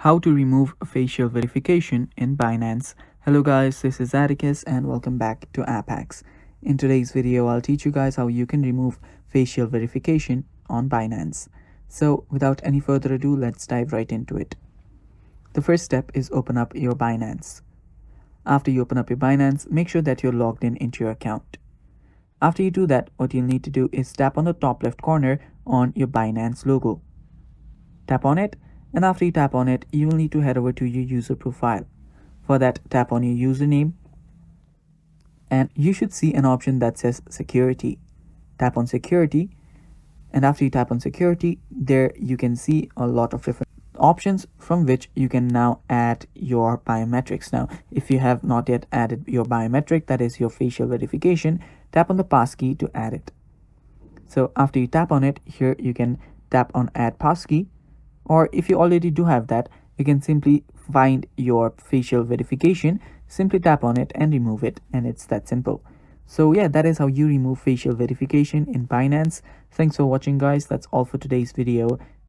How to remove facial verification in Binance. Hello guys, this is Atticus and welcome back to App Hacks. In today's video, I'll teach you guys how you can remove facial verification on Binance. So without any further ado, let's dive right into it. The first step is open up your Binance. After you open up your Binance, make sure that you're logged in into your account. After you do that, what you'll need to do is tap on the top left corner on your Binance logo. Tap on it, and after you tap on it, you will need to head over to your user profile. For that, tap on your username, and you should see an option that says security. Tap on security, and after you tap on security, there you can see a lot of different options from which you can now add your biometrics. Now, if you have not yet added your biometric, that is your facial verification, tap on the passkey to add it. So after you tap on it, here you can tap on add passkey, or if you already do have that, you can simply find your facial verification, simply tap on it and remove it, and it's that simple. So yeah, that is how you remove facial verification in Binance. Thanks for watching guys. That's all for today's video.